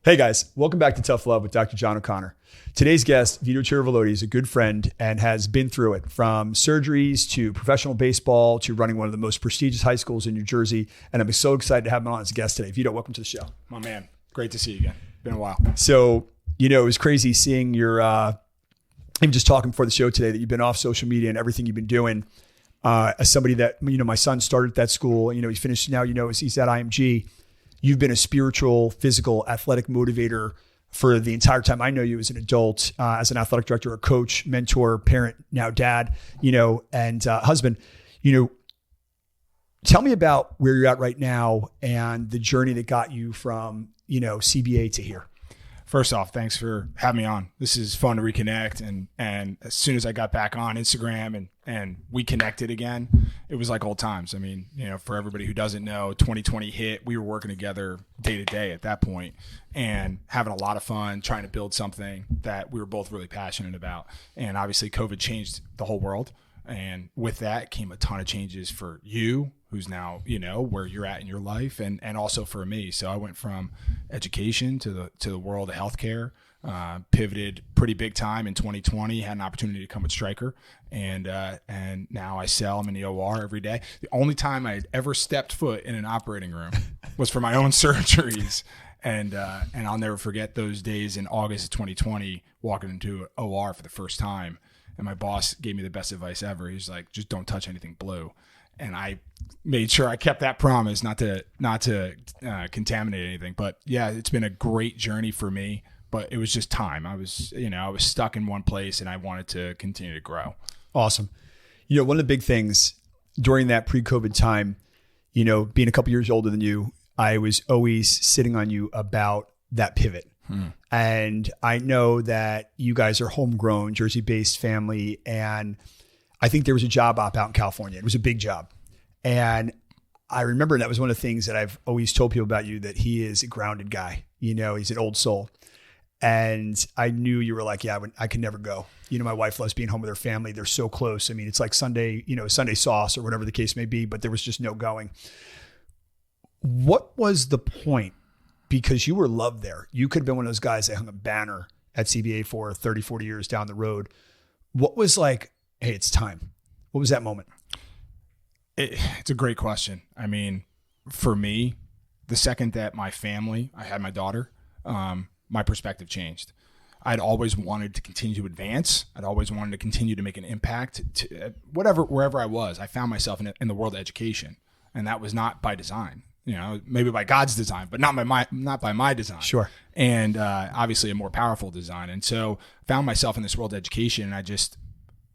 Hey guys, welcome back to Tough Love with Dr. John O'Connor. Today's guest, Vito Chiaravalloti, is a good friend and has been through it, from surgeries to professional baseball to running one of the most prestigious high schools in New Jersey. And I'm so excited to have him on as a guest today. Vito, welcome to the show. My man, great to see you again. Been a while. So, it was crazy seeing your, even just talking before the show today, that you've been off social media and everything you've been doing. As somebody that, my son started at that school, he's finished now, he's at IMG. You've been a spiritual, physical, athletic motivator for the entire time I know you as an adult, as an athletic director, a coach, mentor, parent, now dad, and husband. Tell me about where you're at right now and the journey that got you from, CBA to here. First off, thanks for having me on. This is fun to reconnect. And as soon as I got back on Instagram and we connected again, it was like old times. I mean, for everybody who doesn't know, 2020 hit, we were working together day to day at that point and having a lot of fun trying to build something that we were both really passionate about. And obviously COVID changed the whole world. And with that came a ton of changes for you, who's now, where you're at in your life, and also for me. So I went from education to the world of healthcare, pivoted pretty big time in 2020, had an opportunity to come with Stryker, and now I sell. I'm in the OR every day. The only time I'd ever stepped foot in an operating room was for my own surgeries. And I'll never forget those days in August of 2020, walking into OR for the first time. And my boss gave me the best advice ever. He's like, just don't touch anything blue. And I made sure I kept that promise not to contaminate anything. But yeah, it's been a great journey for me, but it was just time. I was stuck in one place and I wanted to continue to grow. Awesome. One of the big things during that pre-COVID time, being a couple years older than you, I was always sitting on you about that pivot. And I know that you guys are homegrown, Jersey-based family. And I think there was a job op out in California. It was a big job. And I remember that was one of the things that I've always told people about you, that he is a grounded guy. He's an old soul. And I knew you were like, yeah, I can never go. My wife loves being home with her family. They're so close. I mean, it's like Sunday, Sunday sauce or whatever the case may be, but there was just no going. What was the point? Because you were loved there. You could have been one of those guys that hung a banner at CBA for 30, 40 years down the road. What was like, hey, it's time? What was that moment? It's a great question. I mean, for me, the second that I had my daughter, my perspective changed. I'd always wanted to continue to advance. I'd always wanted to continue to make an impact to wherever I was. I found myself in the world of education, and that was not by design. Maybe by God's design, but not by my design. Sure. And obviously a more powerful design. And so found myself in this world of education, and I just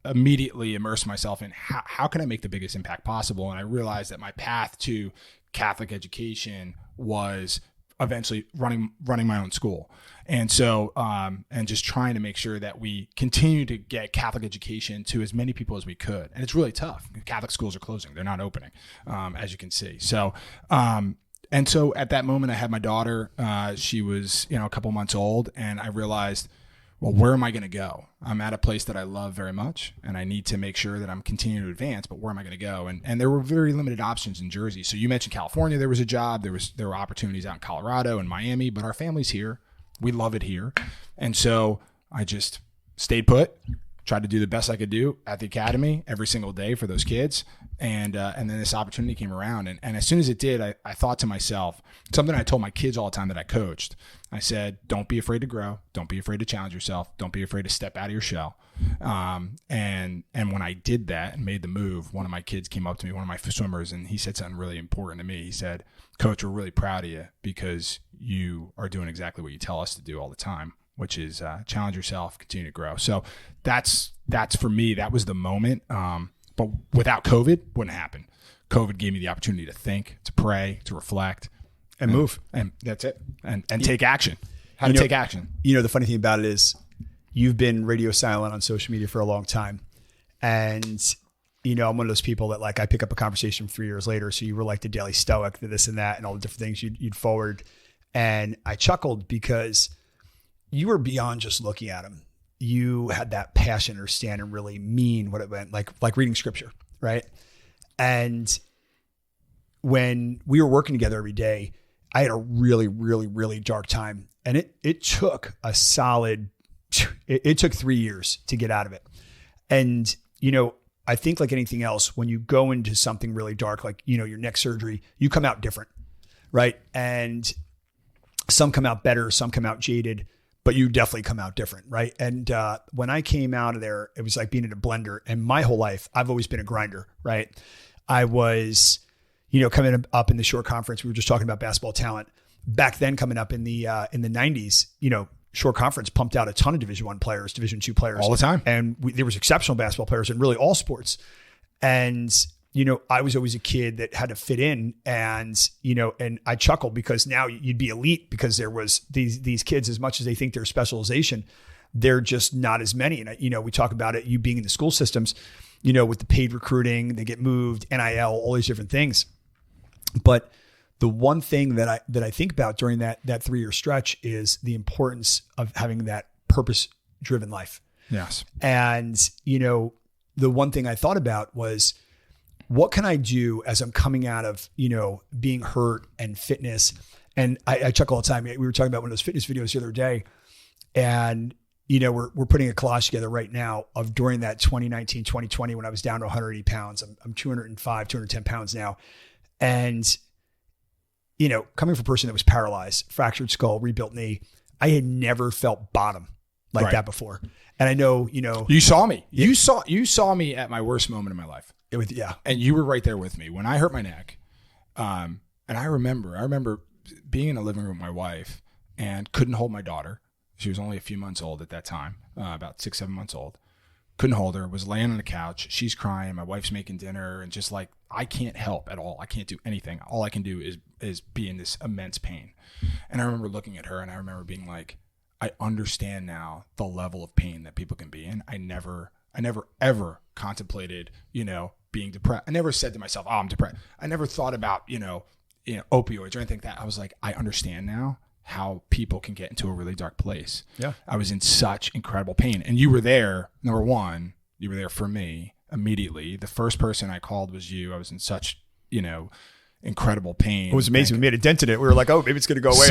immediately immersed myself in how can I make the biggest impact possible? And I realized that my path to Catholic education was eventually running my own school. And so, and just trying to make sure that we continue to get Catholic education to as many people as we could. And it's really tough. Catholic schools are closing. They're not opening, as you can see. So, and so at that moment I had my daughter, she was, a couple months old, and I realized, well, where am I going to go? I'm at a place that I love very much, and I need to make sure that I'm continuing to advance, but where am I going to go? And there were very limited options in Jersey. So you mentioned California, there was a job, there were opportunities out in Colorado and Miami, but our family's here. We love it here. And so I just stayed put, tried to do the best I could do at the academy every single day for those kids. And then this opportunity came around. And as soon as it did, I thought to myself, something I told my kids all the time that I coached. I said, don't be afraid to grow. Don't be afraid to challenge yourself. Don't be afraid to step out of your shell. And when I did that and made the move, one of my kids came up to me, one of my swimmers, and he said something really important to me. He said, Coach, we're really proud of you because you are doing exactly what you tell us to do all the time, which is challenge yourself, continue to grow. So that's for me, that was the moment. But without COVID, wouldn't happen. COVID gave me the opportunity to think, to pray, to reflect. And move. And that's it. And take action. How to take action. The funny thing about it is you've been radio silent on social media for a long time. And, I'm one of those people that like, I pick up a conversation 3 years later. So you were like the Daily Stoic, the this and that, and all the different things you'd forward. And I chuckled because you were beyond just looking at them. You had that passion, understand, and really mean what it meant, like reading scripture, right? And when we were working together every day, I had a really, really, really dark time. And it took a solid, it took 3 years to get out of it. And, I think like anything else, when you go into something really dark, like, your neck surgery, you come out different, right? And some come out better, some come out jaded, but you definitely come out different, right? And when I came out of there, it was like being in a blender. And my whole life, I've always been a grinder, right? I was, coming up in the short conference, we were just talking about basketball talent. Back then, coming up in the 90s, short conference pumped out a ton of Division I players, Division II players. All the time. And there was exceptional basketball players in really all sports. And, I was always a kid that had to fit in, and, and I chuckle because now you'd be elite because there was these kids, as much as they think they're specialization, they're just not as many. And, we talk about it, you being in the school systems, with the paid recruiting, they get moved, NIL, all these different things. But the one thing that I think about during that 3-year stretch is the importance of having that purpose-driven life. Yes. And, the one thing I thought about was, what can I do as I'm coming out of, being hurt and fitness? And I chuckle all the time. We were talking about one of those fitness videos the other day, and, we're putting a collage together right now of during that 2019, 2020, when I was down to 180 pounds. I'm 205, 210 pounds now. And, coming from a person that was paralyzed, fractured skull, rebuilt knee, I had never felt bottom like that before. And I know, you saw me. You saw me at my worst moment in my life. And you were right there with me when I hurt my neck. And I remember being in a living room with my wife and couldn't hold my daughter. She was only a few months old at that time, about 6-7 months old. Couldn't hold her, was laying on the couch. She's crying. My wife's making dinner, and just like, I can't help at all. I can't do anything. All I can do is be in this immense pain. And I remember looking at her, and I remember being like, I understand now the level of pain that people can be in. I never ever contemplated, being depressed. I never said to myself, oh, I'm depressed. I never thought about, opioids or anything like that. I was like, I understand now how people can get into a really dark place. Yeah. I was in such incredible pain. And you were there. Number one, you were there for me immediately. The first person I called was you. I was in such, incredible pain. It was amazing. We made a dent in it. We were like, oh, maybe it's going to go away.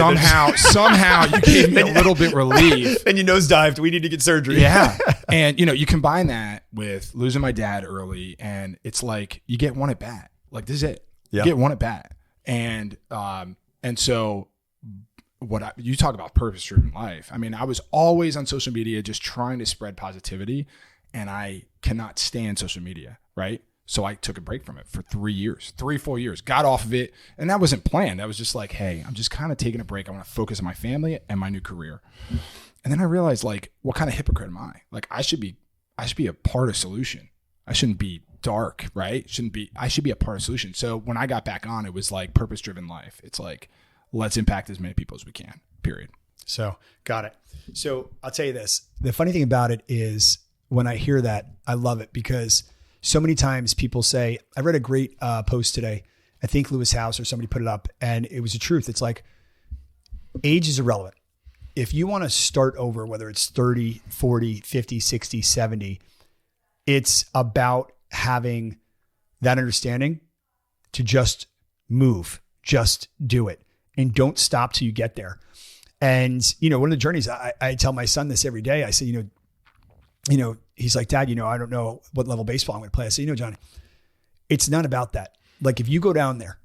Somehow you gave me a little bit relief. And you nosedived. We need to get surgery. Yeah. And, you combine that with losing my dad early, and it's like, you get one at bat. Like, this is it. You get one at bat. And so you talk about purpose-driven life. I mean, I was always on social media just trying to spread positivity, and I cannot stand social media, right? So I took a break from it for 4 years, got off of it. And that wasn't planned. That was just like, hey, I'm just kind of taking a break. I want to focus on my family and my new career. And then I realized, like, what kind of hypocrite am I? Like, I should be a part of solution. I shouldn't be dark, right? I should be a part of solution. So when I got back on, it was like purpose-driven life. It's like, let's impact as many people as we can, period. So got it. So I'll tell you this. The funny thing about it is, when I hear that, I love it, because so many times people say, I read a great post today. I think Lewis House or somebody put it up, and it was the truth. It's like, age is irrelevant. If you want to start over, whether it's 30, 40, 50, 60, 70, it's about having that understanding to just move, just do it, and don't stop till you get there. And, one of the journeys, I tell my son this every day. I say, he's like, Dad, I don't know what level baseball I'm going to play. I say, Johnny, it's not about that. Like, if you go down there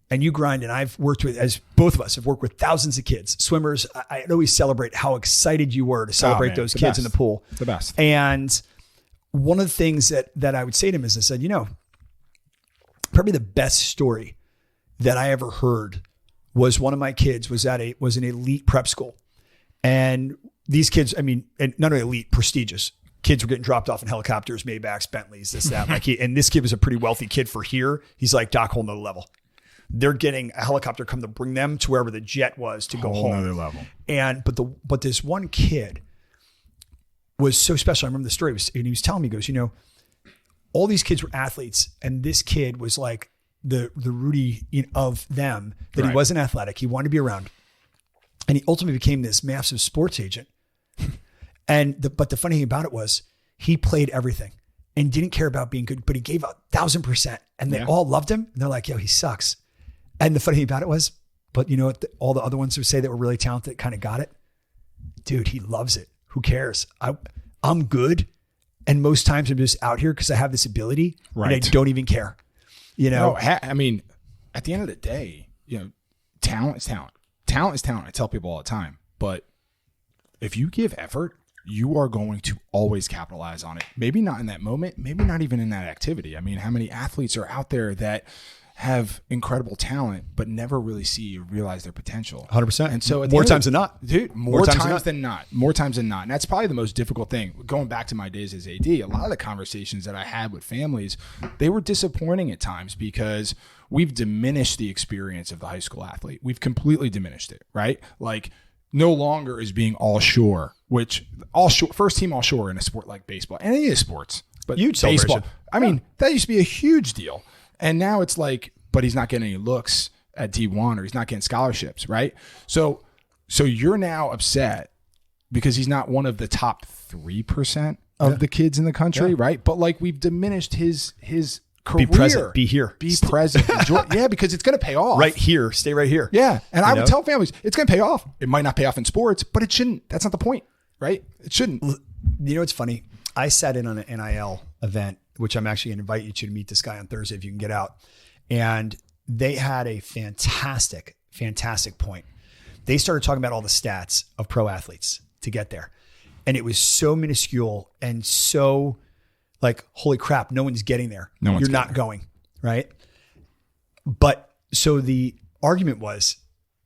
and you grind, and I've worked with, as both of us have worked with thousands of kids, swimmers, I'd always celebrate how excited you were to celebrate those kids in the pool. The best. And one of the things that I would say to him is, I said, probably the best story that I ever heard was one of my kids was an elite prep school. And these kids, and not only elite, prestigious. Kids were getting dropped off in helicopters, Maybachs, Bentleys, this, that. And this kid was a pretty wealthy kid for here. He's like, Doc, whole nother level. They're getting a helicopter come to bring them to wherever the jet was to go home. Whole nother level. But this one kid was so special. I remember the story. And he was telling me, he goes, all these kids were athletes, and this kid was like the Rudy of them, that right. He wasn't athletic. He wanted to be around. And he ultimately became this massive sports agent. But the funny thing about it was, he played everything and didn't care about being good, but he gave 1,000%, and they all loved him. And they're like, yo, he sucks. And the funny thing about it was, but you know what? All the other ones who say that were really talented kind of got it. Dude, he loves it. Who cares? I'm good. And most times I'm just out here because I have this ability and I don't even care. You know, no, I mean, at the end of the day, you know, talent is talent. Talent is talent. I tell people all the time, but if you give effort, you are going to always capitalize on it. Maybe not in that moment, maybe not even in that activity. I mean, how many athletes are out there that have incredible talent, but never really see or realize their potential? 100%. And so more times than not, dude, more times than not. And that's probably the most difficult thing. Going back to my days as AD, a lot of the conversations that I had with families, they were disappointing at times because we've diminished the experience of the high school athlete. We've completely diminished it, right? Like, no longer is being all shore, which first team all shore in a sport like baseball, and any of the sports, but huge baseball. celebration. I mean, that used to be a huge deal. And now it's like, but he's not getting any looks at D1 or he's not getting scholarships, right? So you're now upset because he's not one of the top 3% of the kids in the country, right? But like, we've diminished his career. Be present. Be here. Be present. Enjoy. Yeah, because it's going to pay off. Right here. Stay right here. Yeah. And I would tell families, it's going to pay off. It might not pay off in sports, but it shouldn't. That's not the point, right? It shouldn't. You know what's funny? I sat in on an NIL event, which I'm actually going to invite you to meet this guy on Thursday if you can get out. And they had a fantastic, fantastic point. They started talking about all the stats of pro athletes to get there. And it was so minuscule and so like, holy crap, no one's getting there. You're not going, right? But so the argument was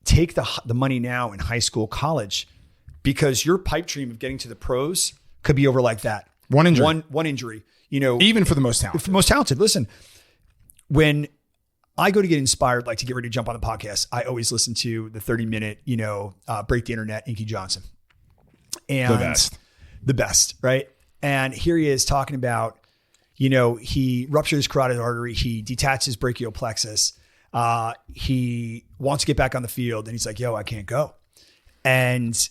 take the money now in high school, college, because your pipe dream of getting to the pros could be over like that. One injury. One injury, you know. Even for the most talented. For the most talented. Listen, when I go to get inspired, like to get ready to jump on the podcast, I always listen to the 30-minute, Break the Internet, Inky Johnson. And the best, right? And here he is talking about, he ruptured his carotid artery. He detached his brachial plexus. He wants to get back on the field. And he's like, I can't go. And,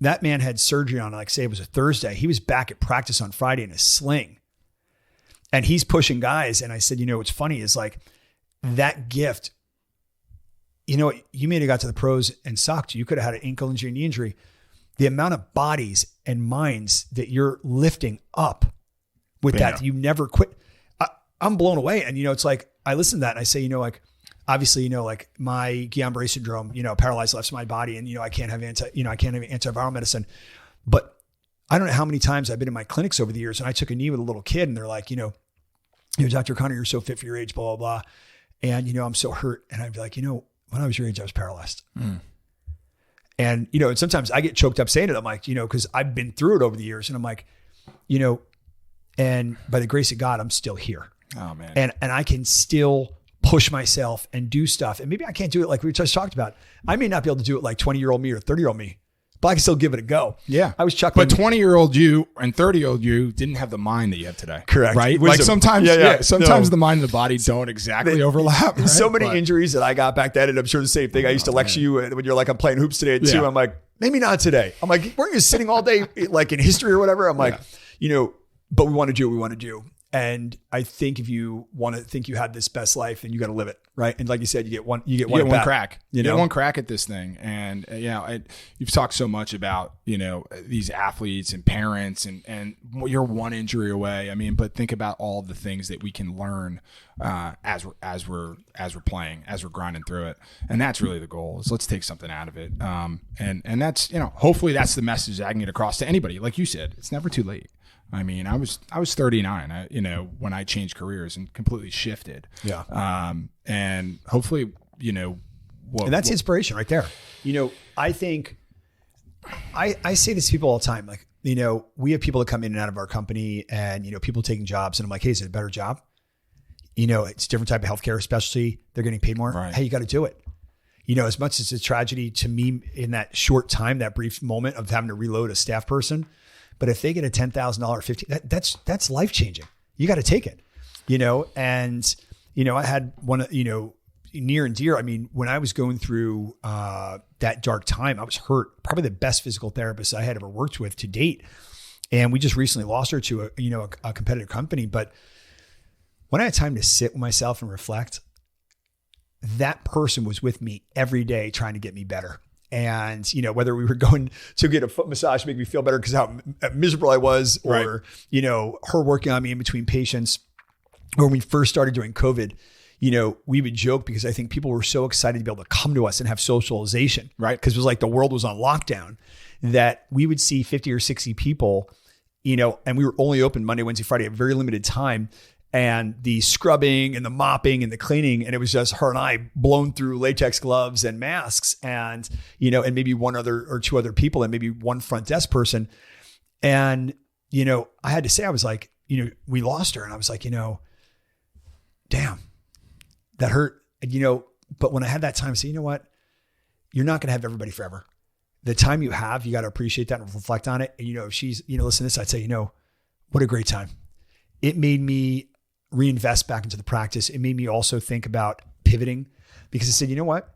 that man had surgery on, like say it was a Thursday. He was back at practice on Friday in a sling. And he's pushing guys. And I said, what's funny is like that gift, you may have got to the pros and sucked. You could have had an ankle injury, knee injury. The amount of bodies and minds that you're lifting up with that you never quit. I'm blown away. And, it's like, I listen to that and I say, obviously, like my Guillain-Barré syndrome, paralyzed left my body and, I can't have antiviral medicine, but I don't know how many times I've been in my clinics over the years and I took a knee with a little kid and they're like, Dr. Connor, you're so fit for your age, blah, blah, blah. And, I'm so hurt. And I'd be like, when I was your age, I was paralyzed. And, and sometimes I get choked up saying it. I'm like, cause I've been through it over the years and I'm like, and by the grace of God, I'm still here. Oh man. And I can still push myself and do stuff. And maybe I can't do it like we just talked about. I may not be able to do it like 20-year-old me or 30-year-old me, but I can still give it a go. Yeah. I was chuckling. But 20-year-old you and 30-year-old you didn't have the mind that you have today. Correct. Right? Wisdom. Like sometimes the mind and the body don't exactly overlap. Right? So many injuries that I got back then. And I'm sure the same thing. I used to lecture you when you're like, I'm playing hoops today too. I'm like, maybe not today. I'm like, weren't you sitting all day like in history or whatever? I'm like, but we want to do what we want to do. And I think if you want to think you had this best life, then you got to live it, right? And like you said, you get one crack. You get one crack at this thing. And you've talked so much about these athletes and parents, and you're one injury away. I mean, but think about all the things that we can learn as we're playing, as we're grinding through it. And that's really the goal. Is let's take something out of it. And that's hopefully that's the message that I can get across to anybody. Like you said, it's never too late. I mean, I was 39, when I changed careers and completely shifted. Yeah. And hopefully, and that's inspiration right there. I think I say this to people all the time. Like, we have people that come in and out of our company and, people taking jobs and I'm like, hey, is it a better job? It's a different type of healthcare specialty. They're getting paid more. Right. Hey, you got to do it. As much as it's a tragedy to me in that short time, that brief moment of having to reload a staff person, but if they get a $10,000, that's life-changing. You got to take it, and, I had one, near and dear. I mean, when I was going through that dark time, I was hurt, probably the best physical therapist I had ever worked with to date. And we just recently lost her to a competitive company. But when I had time to sit with myself and reflect, that person was with me every day trying to get me better. And, you know, whether we were going to get a foot massage to make me feel better because how miserable I was, or, Right. you know, her working on me in between patients, or when we first started doing COVID, you know, we would joke because I think people were so excited to be able to come to us and have socialization, Right. Because it was like the world was on lockdown, that we would see 50 or 60 people, you know, and we were only open Monday, Wednesday, Friday, a very limited time. And the scrubbing and the mopping and the cleaning, and it was just her and I blown through latex gloves and masks, and, you know, and maybe one other or two other people, and maybe one front desk person. And, you know, I had to say, I was like, you know, we lost her. And I was like, you know, damn, that hurt. And, you know, but when I had that time, I said, you know what, you're not going to have everybody forever. The time you have, you got to appreciate that and reflect on it. And, you know, if she's, you know, listen to this, I'd say, you know, what a great time. It made me reinvest back into the practice. It made me also think about pivoting, because I said, you know what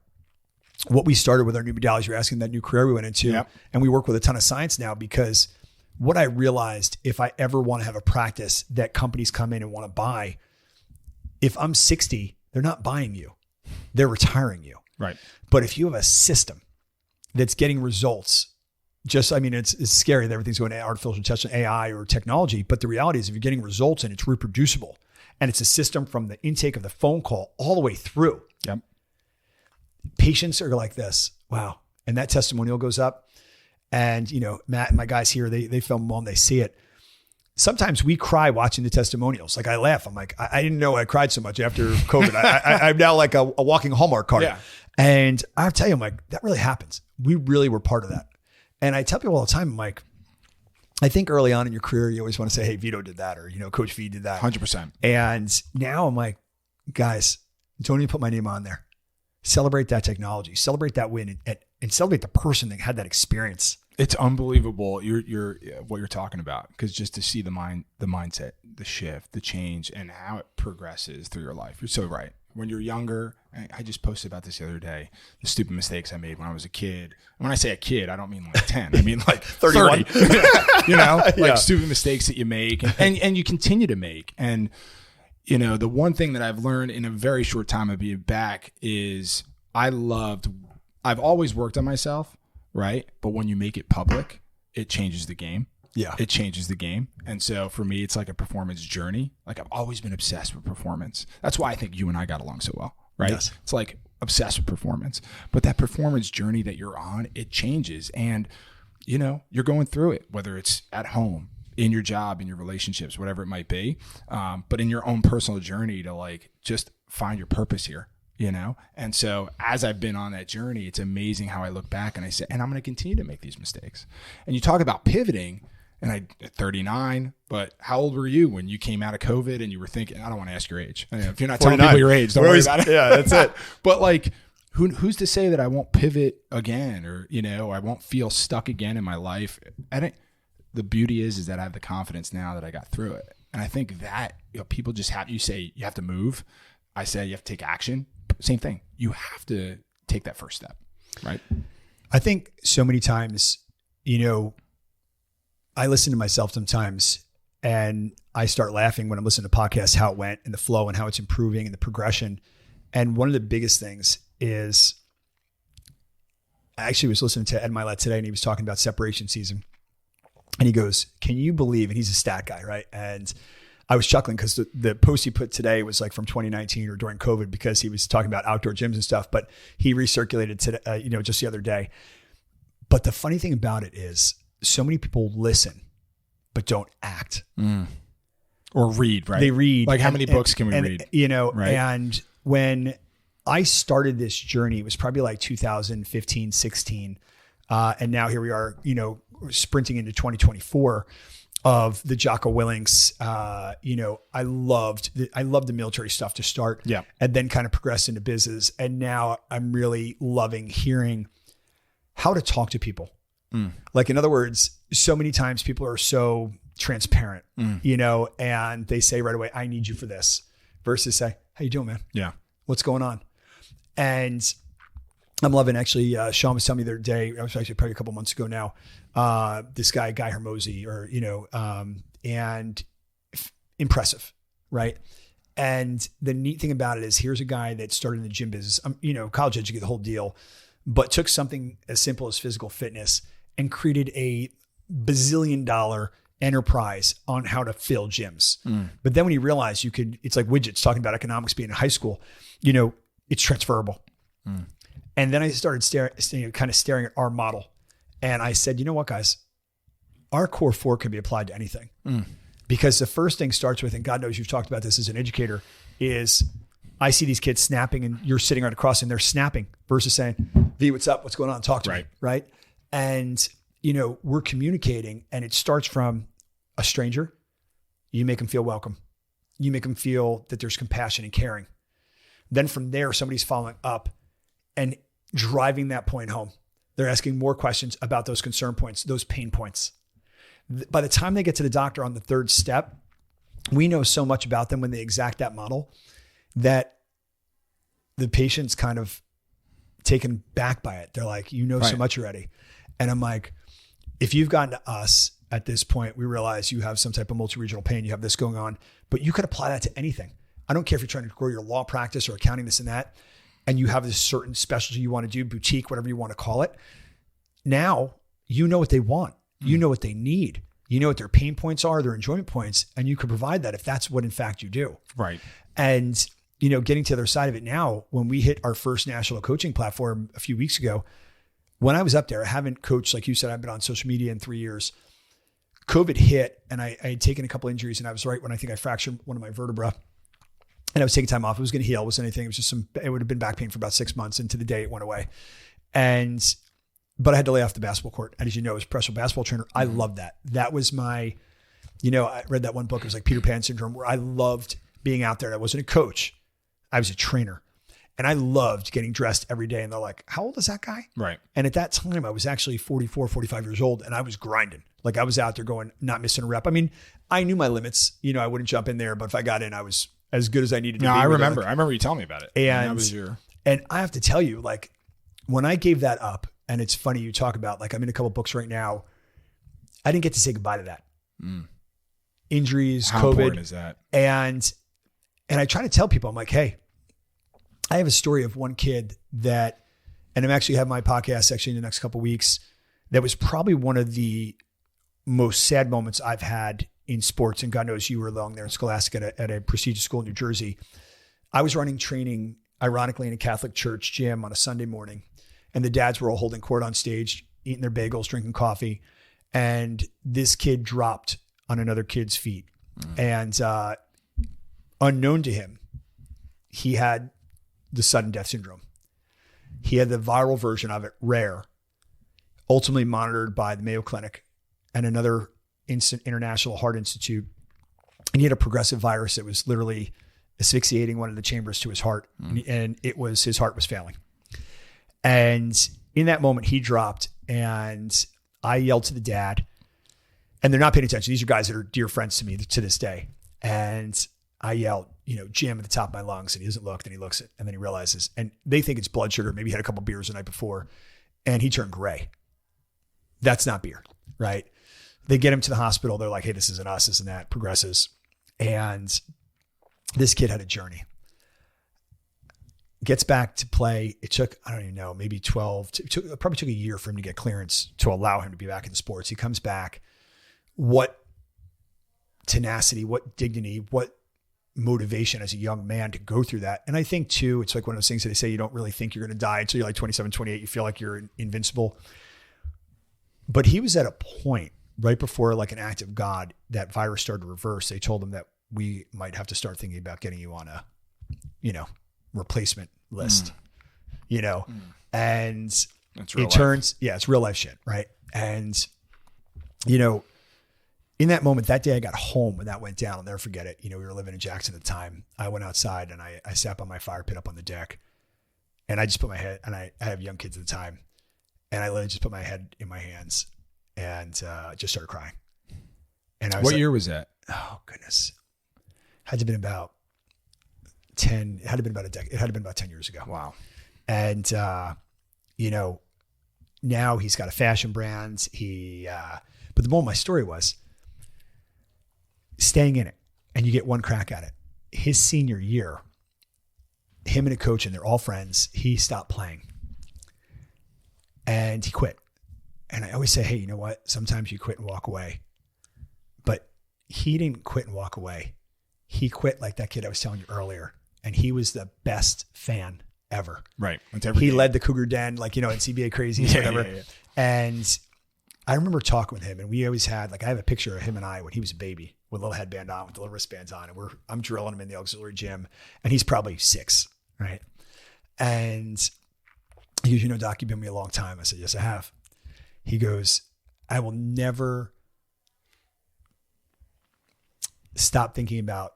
we started with our new modalities, you're asking that new career we went into, Yep. and we work with a ton of science now, because what I realized, if I ever want to have a practice that companies come in and want to buy, if I'm 60, they're not buying you, they're retiring you. Right. But if you have a system that's getting results, just, I mean, it's scary that everything's going to artificial intelligence, AI or technology. But the reality is, if you're getting results and it's reproducible, and it's a system from the intake of the phone call all the way through, Yep. patients are like this. Wow. And that testimonial goes up, and, you know, Matt and my guys here, they film them all and they see it. Sometimes we cry watching the testimonials. Like, I laugh. I'm like, I didn't know I cried so much after COVID. I'm now like a walking Hallmark card. Yeah. And I'll tell you, I'm like, that really happens. We really were part of that. And I tell people all the time, I'm like, I think early on in your career, you always want to say, hey, Vito did that, or, you know, Coach V did that. 100%. And now I'm like, guys, don't even put my name on there. Celebrate that technology, celebrate that win, and celebrate the person that had that experience. It's unbelievable. You're what you're talking about, because just to see the mindset, the shift, the change, and how it progresses through your life. You're so right. When you're younger, I just posted about this the other day, the stupid mistakes I made when I was a kid. And when I say a kid, I don't mean like 10. I mean like 30. You know, like Yeah. stupid mistakes that you make and you continue to make. And, you know, the one thing that I've learned in a very short time of being back is I've always worked on myself, right? But when you make it public, it changes the game. Yeah. It changes the game. And so for me, it's like a performance journey. Like, I've always been obsessed with performance. That's why I think you and I got along so well, right? Yes. It's like obsessed with performance. But that performance journey that you're on, it changes. And, you know, you're going through it, whether it's at home, in your job, in your relationships, whatever it might be. But in your own personal journey to, like, just find your purpose here. You know? And so as I've been on that journey, it's amazing how I look back and I say, and I'm going to continue to make these mistakes. And you talk about pivoting, and at 39, but how old were you when you came out of COVID and you were thinking, I don't want to ask your age. I mean, if you're not telling 49. people your age, don't worry about it. Yeah, that's it. But like, who's to say that I won't pivot again, or, you know, I won't feel stuck again in my life? The beauty is that I have the confidence now that I got through it. And I think that, you know, people just you say you have to move. I say you have to take action. Same thing. You have to take that first step, right? I think so many times, you know, I listen to myself sometimes and I start laughing when I'm listening to podcasts, how it went and the flow and how it's improving and the progression. And one of the biggest things is, I actually was listening to Ed Milet today, and he was talking about separation season. And he goes, can you believe, and he's a stat guy, right? And I was chuckling because the post he put today was like from 2019 or during COVID, because he was talking about outdoor gyms and stuff, but he recirculated today, you know, just the other day. But the funny thing about it is, so many people listen, but don't act. Or read, right? They read. Like, how many books can we read? You know, right? And when I started this journey, it was probably like 2015, 16. And now here we are, you know, sprinting into 2024 of the Jocko Willings. You know, I loved the military stuff to start, yeah, and then kind of progress into business. And now I'm really loving hearing how to talk to people. Like, in other words, so many times people are so transparent, you know, and they say right away, I need you for this, versus say, how you doing, man? Yeah. What's going on? And I'm loving, actually, Sean was telling me the other day, I was actually probably a couple months ago now, this guy, Guy Hermosi, or, you know, and impressive. Right. And the neat thing about it is here's a guy that started in the gym business, college educated, the whole deal, but took something as simple as physical fitness and created a bazillion-dollar enterprise on how to fill gyms. But then when he realized it's like widgets, talking about economics being in high school, it's transferable. And then I started staring at our model. And I said, you know what, guys, our core 4 can be applied to anything. Because the first thing starts with, and God knows you've talked about this as an educator, is I see these kids snapping and you're sitting right across and they're snapping versus saying, V, what's up? What's going on? Talk to me. Right. And, we're communicating, and it starts from a stranger. You make them feel welcome. You make them feel that there's compassion and caring. Then from there, somebody's following up and driving that point home. They're asking more questions about those concern points, those pain points. By the time they get to the doctor on the third step, we know so much about them when they exact that model that the patient's kind of taken back by it. They're like, so much already. And I'm like, if you've gotten to us at this point, we realize you have some type of multi-regional pain, you have this going on, but you could apply that to anything. I don't care if you're trying to grow your law practice or accounting, this and that, and you have this certain specialty you want to do, boutique, whatever you want to call it. Now, you know what they want. You know what they need. You know what their pain points are, their enjoyment points, and you can provide that if that's what in fact you do. Right. And, getting to the other side of it now, when we hit our first national coaching platform a few weeks ago, when I was up there, I haven't coached, like you said, I've been on social media in 3 years. COVID hit and I had taken a couple injuries, and I was right when I think I fractured one of my vertebrae. And I was taking time off. It was going to heal. It wasn't anything. It was just it would have been back pain for about 6 months, and to the day it went away. But I had to lay off the basketball court. And as you know, as a professional basketball trainer, I loved that. That was my, I read that one book. It was like Peter Pan syndrome, where I loved being out there. I wasn't a coach. I was a trainer. And I loved getting dressed every day. And they're like, how old is that guy? Right. And at that time, I was actually 44, 45 years old, and I was grinding. Like I was out there going, not missing a rep. I mean, I knew my limits. I wouldn't jump in there, but if I got in, I was as good as I needed to be. I remember. I remember you telling me about it. And I have to tell you, like, when I gave that up, and it's funny you talk about, like, I'm in a couple books right now, I didn't get to say goodbye to that. Injuries, How COVID. important is that? And I try to tell people, I'm like, hey, I have a story of one kid that, and I'm actually having my podcast section in the next couple of weeks, that was probably one of the most sad moments I've had in sports. And God knows you were along there in Scholastic at a prestigious school in New Jersey. I was running training, ironically, in a Catholic church gym on a Sunday morning. And the dads were all holding court on stage, eating their bagels, drinking coffee. And this kid dropped on another kid's feet. And unknown to him, he had the sudden death syndrome. He had the viral version of it, rare, ultimately monitored by the Mayo Clinic and another international heart institute. And he had a progressive virus that was literally asphyxiating one of the chambers to his heart. And his heart was failing. And in that moment, he dropped, and I yelled to the dad, and they're not paying attention. These are guys that are dear friends to me to this day. And I yelled, Jim, at the top of my lungs, and he doesn't look, then he looks, and then he realizes, and they think it's blood sugar. Maybe he had a couple beers the night before, and he turned gray. That's not beer, right? They get him to the hospital. They're like, hey, this isn't us, this and that, progresses. And this kid had a journey. Gets back to play. It took, I don't even know, maybe probably took a year for him to get clearance to allow him to be back in sports. He comes back. What tenacity, what dignity, what motivation as a young man to go through that. And I think too, it's like one of those things that they say you don't really think you're going to die until you're like 27, 28. You feel like you're invincible. But he was at a point right before like an act of God, that virus started to reverse. They told him that we might have to start thinking about getting you on a, replacement list, and it turns, it's real life shit. Right. And, in that moment, that day I got home when that went down, I'll never forget it. We were living in Jackson at the time. I went outside and I sat by my fire pit up on the deck, and I just put my head, and I have young kids at the time, and I literally just put my head in my hands and just started crying. And I was What year was that? Oh goodness. Had to have been about 10, it had to have been about a decade. It had to have been about 10 years ago. Wow. And, now he's got a fashion brand. But the moment my story was staying in it, and you get one crack at it. his senior year, him and a coach, and they're all friends, he stopped playing and he quit. And I always say, hey, you know what? Sometimes you quit and walk away. But he didn't quit and walk away. He quit like that kid I was telling you earlier. And he was the best fan ever. Right. He led the Cougar Den, like, in CBA Crazies, whatever. Yeah. And I remember talking with him, and we always had, like, I have a picture of him and I when he was a baby with a little headband on, with the little wristbands on. And I'm drilling him in the auxiliary gym, and he's probably 6, right? And he goes, Doc, you've been with me a long time. I said, yes, I have. He goes, I will never stop thinking about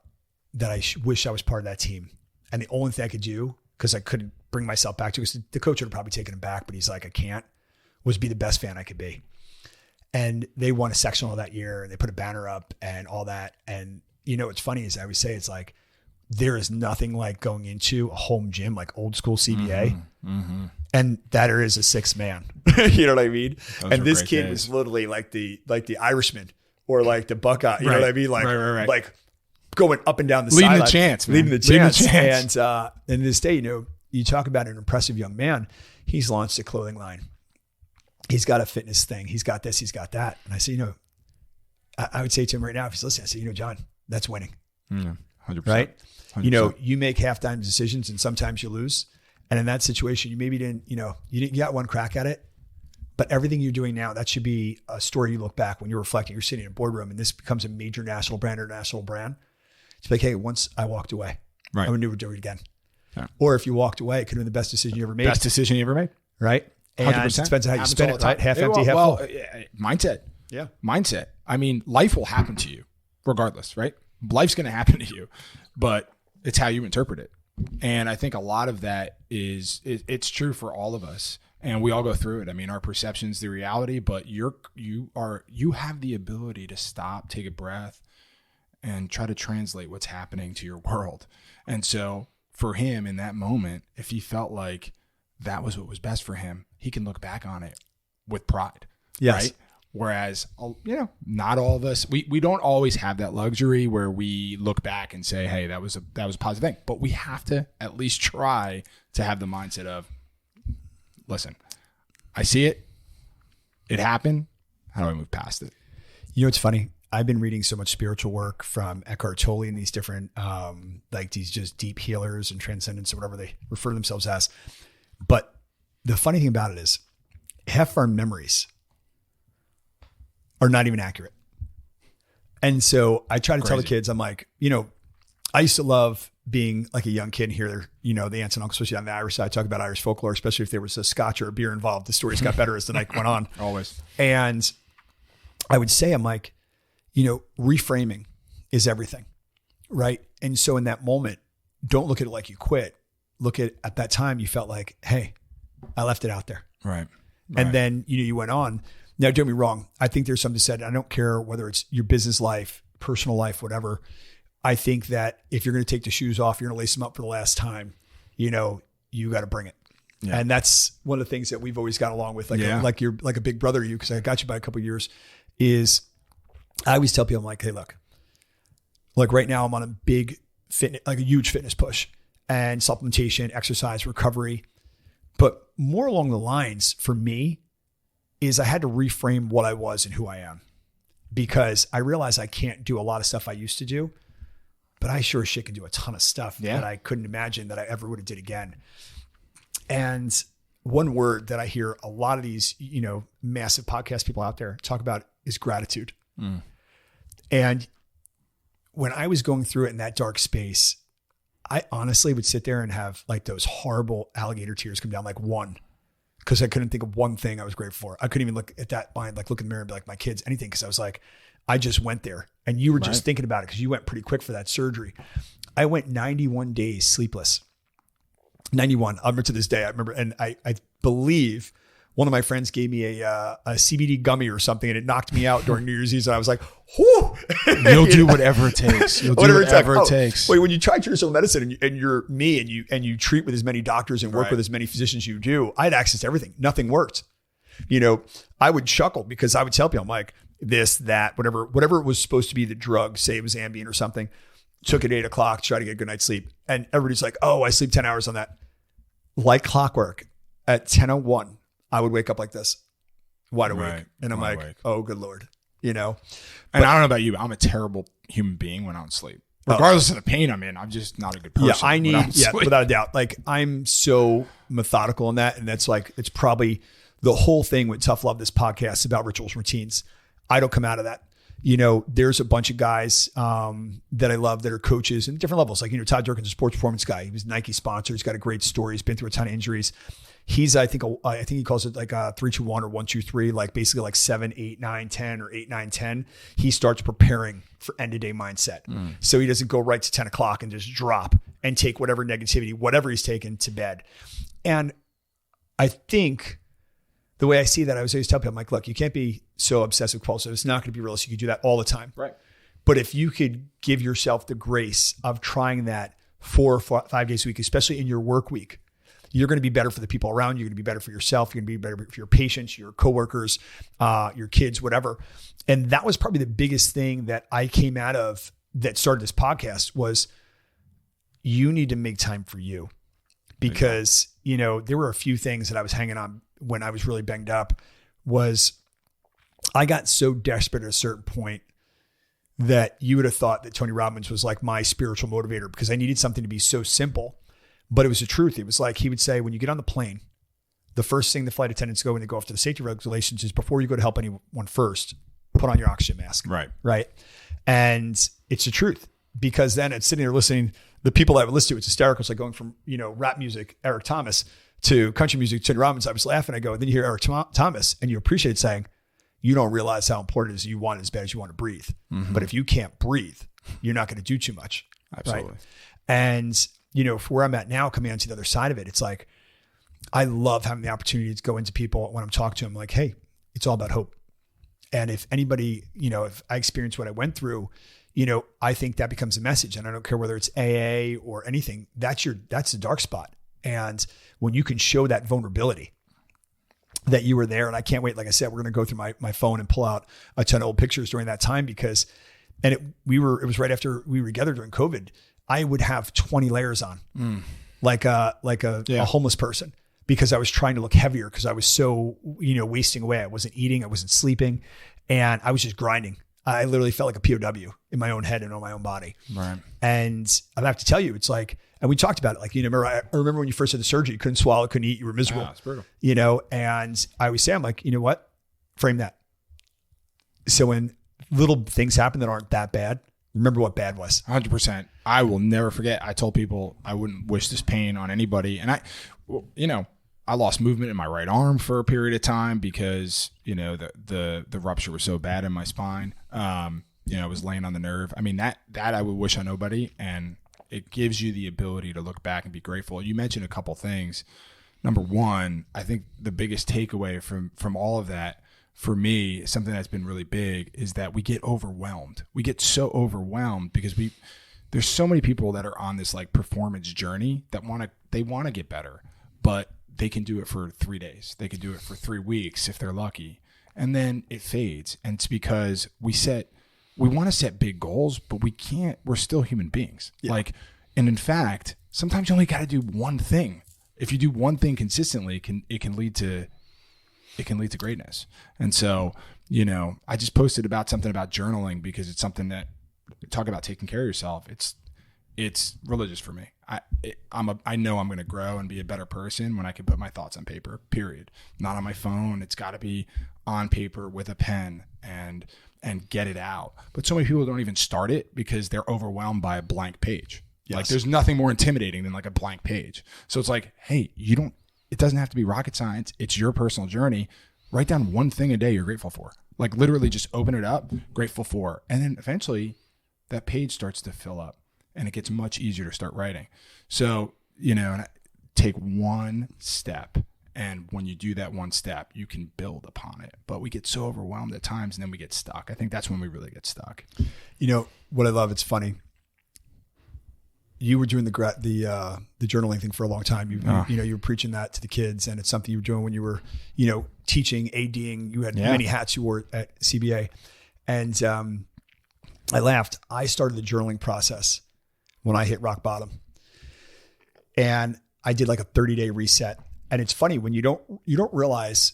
that. I wish I was part of that team. And the only thing I could do, because I couldn't bring myself back to it, because the coach would have probably taken him back, but he's like, I can't, was be the best fan I could be. And they won a sectional that year, and they put a banner up and all that. And what's funny is I always say, it's like, there is nothing like going into a home gym, like old school CBA. Mm-hmm. And that there is a 6th man. You know what I mean? Those and this kid was literally like the Irishman or like the Buckeye. You know what I mean? Like, like going up and down the leading sideline. Leading the chance. And this day, you talk about an impressive young man. He's launched a clothing line. He's got a fitness thing. He's got this, he's got that. And I say, I would say to him right now, if he's listening, I say, John, that's winning. 100%. Right? 100%. You make halftime decisions and sometimes you lose. And in that situation, you maybe didn't, you got one crack at it, but everything you're doing now, that should be a story you look back when you're reflecting, you're sitting in a boardroom and this becomes a major national brand or national brand. It's like, hey, once I walked away, I would never do it again. Yeah. Or if you walked away, it could have been the best decision you ever made. Best decision you ever made. Right? And 100%. It depends on how you spend it, right? Half empty, half full. Mindset. Yeah. Mindset. I mean, life will happen to you regardless, right? Life's going to happen to you, but it's how you interpret it. And I think a lot of that it's true for all of us, and we all go through it. I mean, our perception's the reality, but you have the ability to stop, take a breath, and try to translate what's happening to your world. And so for him in that moment, if he felt like that was what was best for him, he can look back on it with pride. Yes. Right? Whereas, not all of us, we don't always have that luxury where we look back and say, hey, that was a positive thing. But we have to at least try to have the mindset of, listen, I see it. It happened. How do I move past it? It's funny. I've been reading so much spiritual work from Eckhart Tolle and these different, like these just deep healers and transcendence or whatever they refer to themselves as. But the funny thing about it is half our memories are not even accurate. And so I try to tell the kids, I'm like, I used to love being like a young kid here, the aunts and uncles, especially on the Irish side, talk about Irish folklore, especially if there was a scotch or a beer involved. The stories got better as the night went on. Always. And I would say, I'm like, reframing is everything. Right. And so in that moment, don't look at it like you quit. Look at that time you felt like, hey, I left it out there. Right. And then, you went on. Now, don't get me wrong. I think there's something said. I don't care whether it's your business life, personal life, whatever. I think that if you're going to take the shoes off, you're going to lace them up for the last time, you got to bring it. Yeah. And that's one of the things that we've always got along with, like you're like a big brother to you, because I got you by a couple of years, is I always tell people, I'm like, hey, look, like right now I'm on a big fitness, like a huge fitness push and supplementation, exercise, recovery. But more along the lines for me is I had to reframe what I was and who I am, because I realized I can't do a lot of stuff I used to do, but I sure as shit can do a ton of stuff that I couldn't imagine that I ever would have did again. And one word that I hear a lot of these, massive podcast people out there talk about is gratitude. Mm. And when I was going through it in that dark space, I honestly would sit there and have like those horrible alligator tears come down, like one, because I couldn't think of one thing I was grateful for. I couldn't even look at that line, like look in the mirror and be like, my kids, anything. Because I was like, I just went there, and you were just thinking about it because you went pretty quick for that surgery. I went 91 days sleepless. 91. I remember to this day. I remember, and I believe one of my friends gave me a CBD gummy or something, and it knocked me out during New Year's Eve. And I was like, whoo. You'll do whatever it takes. You'll do whatever it takes. Wait, when you try traditional medicine and you're me and you treat with as many doctors and work with as many physicians you do, I had access to everything. Nothing worked. I would chuckle because I would tell people, I'm like, this, that, whatever it was supposed to be the drug, say it was Ambien or something. took it at 8 o'clock, try to get a good night's sleep. And everybody's like, oh, I sleep 10 hours on that. Like clockwork, at 10:01, I would wake up like this, wide awake. Right. And I'm Wide like, awake. oh, good Lord, you know? And I don't know about you, but I'm a terrible human being when I don't sleep. Regardless of the pain I'm in, I'm just not a good person. Without a doubt. Like, I'm so methodical in that. And that's like, it's probably the whole thing with Tough Love, this podcast about rituals, routines. I don't come out of that. You know, there's a bunch of guys that I love that are coaches in different levels. Like, you know, Todd Durkin's a sports performance guy. He was Nike sponsor. He's got a great story. He's been through a ton of injuries. He's, I think he calls it like a 3-2-1 or 1-2-3, like basically like 7, 8, 9, 10 or 8, 9, 10. He starts preparing for end of day mindset. So he doesn't go right to 10 o'clock and just drop and take whatever negativity, whatever he's taken, to bed. And I think the way I see that, I was always telling people, I'm like, look, you can't be so obsessive compulsive. It's not going to be realistic. You do that all the time. Right. But if you could give yourself the grace of trying that 4 or 5 days a week, especially in your work week, you're going to be better for the people around you. You're going to be better for yourself. You're going to be better for your patients, your coworkers, your kids, whatever. And that was probably the biggest thing that I came out of that started this podcast was you need to make time for you. Because, you know, there were a few things that I was hanging on when I was really banged up. Was I got so desperate at a certain point that you would have thought that Tony Robbins was like my spiritual motivator, because I needed something to be so simple, but it was the truth. It was like, he would say, when you get on the plane, the first thing the flight attendants go when they go off to the safety regulations is, before you go to help anyone first, put on your oxygen mask. Right. Right. And it's the truth, because then it's sitting there listening. The people that I would listen to, it's hysterical. It's like going from, you know, rap music, Eric Thomas, to country music, Tony Robbins. I was laughing. I go, and then you hear Eric Thomas and you appreciate saying, you don't realize how important it is. You want it as bad as you want to breathe. But if you can't breathe, you're not going to do too much. Absolutely. Right? And, you know, for where I'm at now, coming onto the other side of it, it's like, I love having the opportunity to go into people when I'm talking to them, like, hey, it's all about hope. And if anybody, you know, if I experience what I went through, you know, I think that becomes a message. And I don't care whether it's AA or anything, that's the dark spot. And when you can show that vulnerability, that you were there. And I can't wait. Like I said, we're going to go through my phone and pull out a ton of old pictures during that time, because, and it was right after we were together during COVID. I would have 20 layers on, like a homeless person, because I was trying to look heavier, because I was so, you know, wasting away. I wasn't eating, I wasn't sleeping, and I was just grinding. I literally felt like a POW in my own head and on my own body. Right. And I have to tell you, it's like, and we talked about it, like, you know, I remember when you first had the surgery, you couldn't swallow, couldn't eat, you were miserable. It's brutal. You know, and I always say, I'm like, you know what? Frame that. So when little things happen that aren't that bad, remember what bad was. 100%. I will never forget. I told people I wouldn't wish this pain on anybody. And I lost movement in my right arm for a period of time because, you know, the rupture was so bad in my spine. You know, I was laying on the nerve. I mean, that I would wish on nobody. And it gives you the ability to look back and be grateful. You mentioned a couple things. Number one, I think the biggest takeaway from all of that, for me, something that's been really big, is that we get overwhelmed. We get so overwhelmed because there's so many people that are on this like performance journey that want to get better, but they can do it for 3 days. They can do it for 3 weeks if they're lucky. And then it fades. And it's because we want to set big goals, but we can't. We're still human beings. Yeah. And in fact, sometimes you only got to do one thing. If you do one thing consistently, it can lead to greatness. And so, you know, I just posted about something about journaling, because it's something that, talk about taking care of yourself. It's religious for me. I know I'm going to grow and be a better person when I can put my thoughts on paper, period. Not on my phone. It's got to be on paper with a pen and get it out. But so many people don't even start it because they're overwhelmed by a blank page. Yes. Like, there's nothing more intimidating than like a blank page. So it's like, hey, it doesn't have to be rocket science. It's your personal journey. Write down one thing a day you're grateful for. Like, literally just open it up, grateful for. And then eventually that page starts to fill up and it gets much easier to start writing. So, you know, take one step. And when you do that one step, you can build upon it. But we get so overwhelmed at times, and then we get stuck. I think that's when we really get stuck. You know what I love? It's funny. You were doing the journaling thing for a long time. You were preaching that to the kids, and it's something you were doing when you were, you know, teaching, ADing. You had many hats you wore at CBA, and I laughed. I started the journaling process when I hit rock bottom. And I did like a 30-day reset. And it's funny when you don't realize,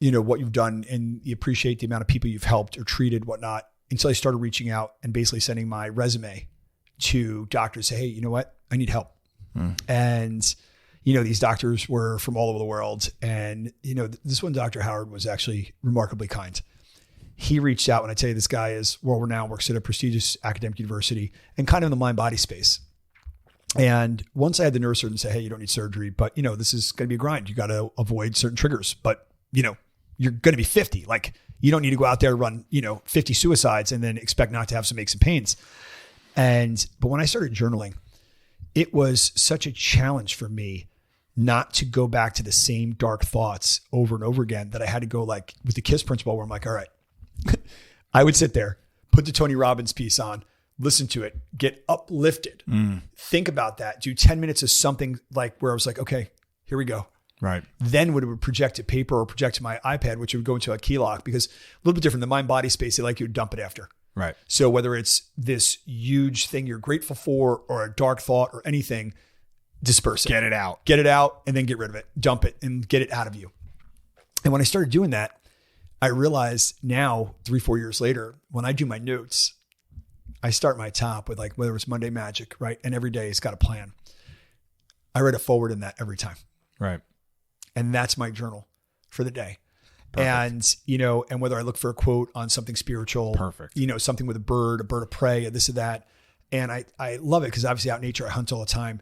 what you've done and you appreciate the amount of people you've helped or treated, whatnot, until I started reaching out and basically sending my resume to doctors, say, hey, you know what? I need help. And, these doctors were from all over the world. And, this one, Dr. Howard, was actually remarkably kind. He reached out, and I tell you, this guy is world-renowned, works at a prestigious academic university and kind of in the mind-body space. And once I had the neurosurgeon say, hey, you don't need surgery, but, this is going to be a grind. You got to avoid certain triggers, but, you're going to be 50. Like, you don't need to go out there and run, 50 suicides and then expect not to have some aches and pains. But when I started journaling, it was such a challenge for me not to go back to the same dark thoughts over and over again, that I had to go like with the KISS principle, where I'm like, all right, I would sit there, put the Tony Robbins piece on, listen to it, get uplifted, think about that, do 10 minutes of something like where I was like, okay, here we go. Right. Then when it would project to paper or project to my iPad, which would go into a key lock, because a little bit different, the mind body space, they like you to dump it after. Right. So whether it's this huge thing you're grateful for or a dark thought or anything, disperse it. Get it out and then get rid of it, dump it and get it out of you. And when I started doing that, I realized now 3-4 years later, when I do my notes, I start my top with like, whether it's Monday Magic, right? And every day it's got a plan. I write a forward in that every time. Right. And that's my journal for the day. Perfect. And, and whether I look for a quote on something spiritual, perfect, something with a bird of prey, this or that. And I love it because obviously out in nature, I hunt all the time.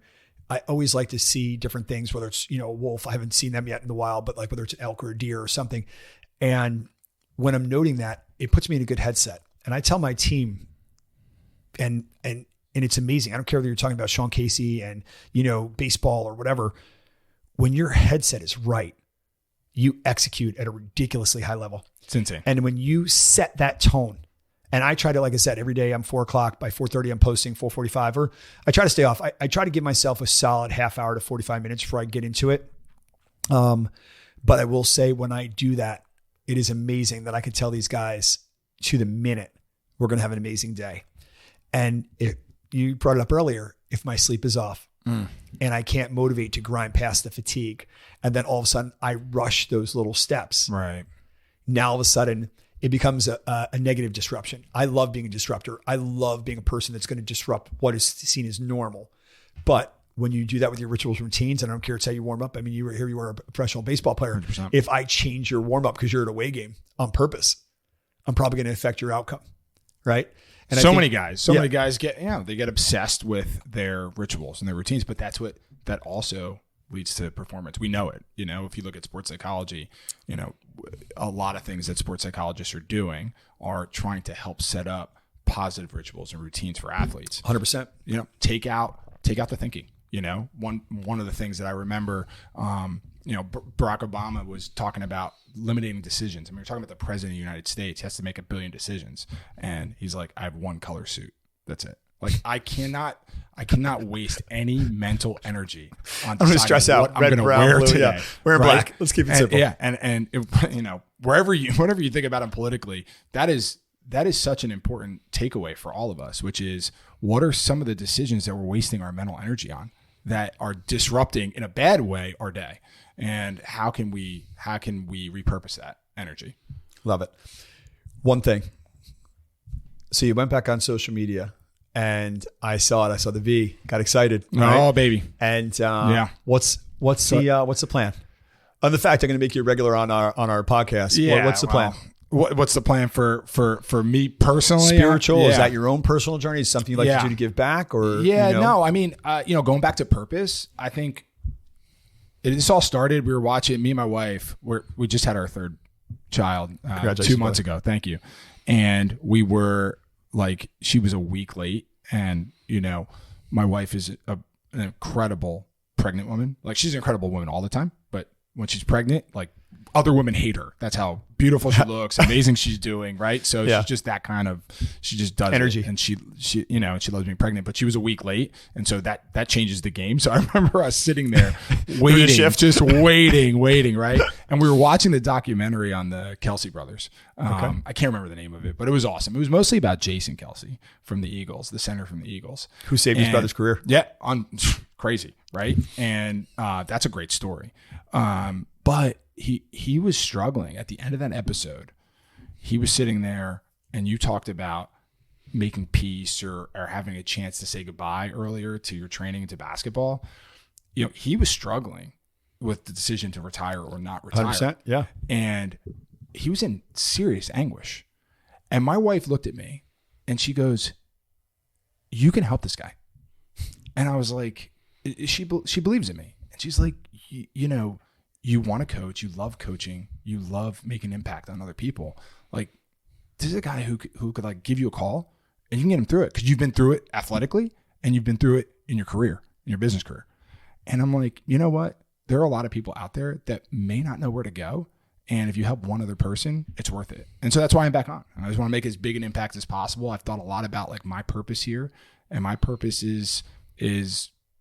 I always like to see different things, whether it's, a wolf, I haven't seen them yet in the wild, but like whether it's an elk or a deer or something. And when I'm noting that, it puts me in a good headset. And I tell my team, and it's amazing. I don't care whether you're talking about Sean Casey and, baseball or whatever. When your headset is right, you execute at a ridiculously high level. It's insane. And when you set that tone, and I try to, like I said, every day I'm 4:00, by 4:30 I'm posting, 4:45, or I try to stay off. I try to give myself a solid half hour to 45 minutes before I get into it. But I will say when I do that, it is amazing that I can tell these guys to the minute, we're going to have an amazing day. And you brought it up earlier, if my sleep is off and I can't motivate to grind past the fatigue, and then all of a sudden I rush those little steps. Right. Now all of a sudden it becomes a negative disruption. I love being a disruptor. I love being a person that's going to disrupt what is seen as normal. But when you do that with your rituals, routines, and I don't care, it's how you warm up. I mean, you were a professional baseball player. 100%. If I change your warm up because you're at a away game on purpose, I'm probably going to affect your outcome. Right. And many guys get, they get obsessed with their rituals and their routines, but that also leads to performance. We know it. If you look at sports psychology, a lot of things that sports psychologists are doing are trying to help set up positive rituals and routines for athletes. 100%. Take out the thinking. One of the things that I remember, Barack Obama was talking about limiting decisions. I mean, we're talking about the president of the United States. He has to make 1 billion decisions. And he's like, I have one color suit. That's it. Like, I cannot waste any mental energy on I'm going to stress out what I'm going to wear blue, today. Yeah. Wearing black. Let's keep it simple. Yeah. And whatever you think about him politically, that is such an important takeaway for all of us, which is, what are some of the decisions that we're wasting our mental energy on that are disrupting in a bad way our day? And how can we repurpose that energy? Love it. One thing. So you went back on social media and I saw it. I saw the V, got excited. Right? Oh, baby. And what's the plan? On the fact I'm going to make you a regular on our podcast. Yeah, what's the plan? What's the plan for me personally? Spiritual? Yeah. Is that your own personal journey? Is it something you'd like to do to give back? Or no. I mean, going back to purpose, I think this all started. We were watching, me and my wife. We just had our third child 2 months ago. Thank you. And we were like, she was a week late, and my wife is an incredible pregnant woman. Like, she's an incredible woman all the time, but when she's pregnant, like, other women hate her. That's how beautiful she looks, amazing she's doing, right? So she's just that kind of, she just does energy. it. And she, you know, and she loves being pregnant, but she was a week late. And so that changes the game. So I remember us sitting there waiting, just waiting, right? And we were watching the documentary on the Kelsey brothers. I can't remember the name of it, but it was awesome. It was mostly about Jason Kelsey from the Eagles, the center from the Eagles. Who saved his brother's career. Yeah. Crazy, right? And that's a great story. But he was struggling at the end of that episode. He was sitting there, and you talked about making peace or having a chance to say goodbye earlier to your training into basketball. You know, he was struggling with the decision to retire or not retire. 100%, yeah. And he was in serious anguish. And my wife looked at me and she goes, "You can help this guy." And I was like, she believes in me. And she's like, you know, you want to coach, you love coaching, you love making impact on other people. Like, this is a guy who could like give you a call and you can get him through it because you've been through it athletically and you've been through it in your career, in your business career. And I'm like, you know what? There are a lot of people out there that may not know where to go. And if you help one other person, it's worth it. And so that's why I'm back on. I just want to make as big an impact as possible. I've thought a lot about like my purpose here. And my purpose is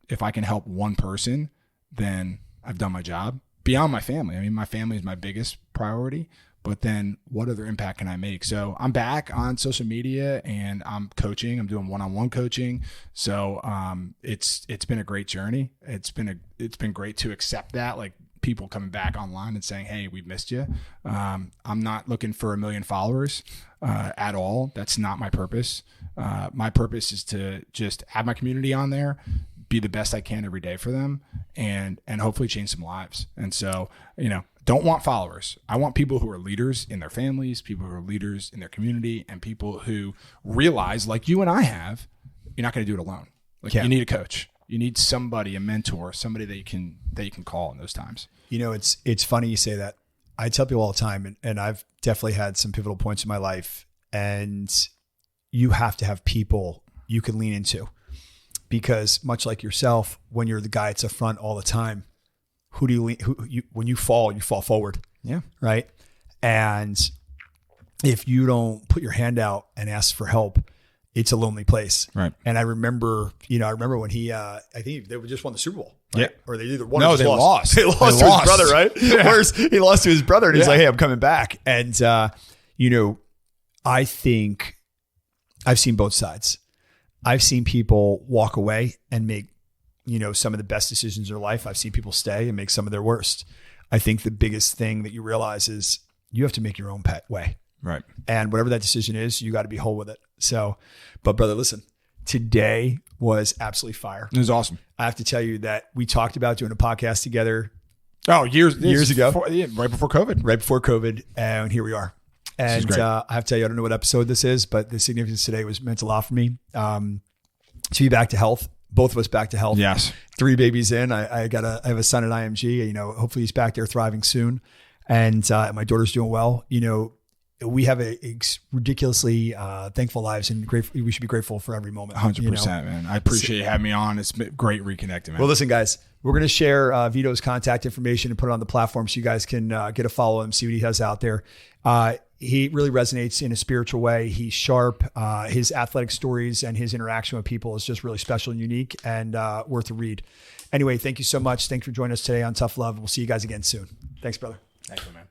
if I can help one person, then I've done my job. Beyond my family. I mean, my family is my biggest priority, but then what other impact can I make? So I'm back on social media and I'm coaching. I'm doing one-on-one coaching. So it's been a great journey. It's been great to accept that, like people coming back online and saying, "Hey, we've missed you." I'm not looking for 1 million followers at all. That's not my purpose. My purpose is to just have my community on there, be the best I can every day for them, and hopefully change some lives. And so, you know, don't want followers. I want people who are leaders in their families, people who are leaders in their community, and people who realize, like you and I have, you're not going to do it alone. Like you need a coach. You need somebody, a mentor, somebody that you can call in those times. You know, it's funny you say that. I tell people all the time, and I've definitely had some pivotal points in my life, and you have to have people you can lean into. Because much like yourself, when you're the guy that's up front all the time, who do you lean? When you fall forward. Yeah. Right. And if you don't put your hand out and ask for help, it's a lonely place. Right. And I remember when he, I think they just won the Super Bowl. Right? Yeah. Or they either won or they lost. They lost to his brother, right? Yeah. Whereas he lost to his brother and he's like, "Hey, I'm coming back." And, you know, I think I've seen both sides. I've seen people walk away and make, you know, some of the best decisions in their life. I've seen people stay and make some of their worst. I think the biggest thing that you realize is you have to make your own way. Right. And whatever that decision is, you got to be whole with it. So, but brother, listen, today was absolutely fire. It was awesome. I have to tell you that we talked about doing a podcast together. Oh, years ago. Right before COVID. And here we are. And I have to tell you, I don't know what episode this is, but the significance today meant a lot for me. To be back to health, both of us back to health. Yes. 3 babies in. I have a son at IMG. You know, hopefully he's back there thriving soon. And my daughter's doing well. You know, we have a ridiculously thankful lives, and we should be grateful for every moment. 100%, man. I appreciate you having me on. It's been great reconnecting, man. Well, listen, guys, we're going to share Vito's contact information and put it on the platform so you guys can get a follow him, see what he has out there. He really resonates in a spiritual way. He's sharp. His athletic stories and his interaction with people is just really special and unique and worth a read. Anyway, thank you so much. Thanks for joining us today on Tough Love. We'll see you guys again soon. Thanks, brother. Thank you, man.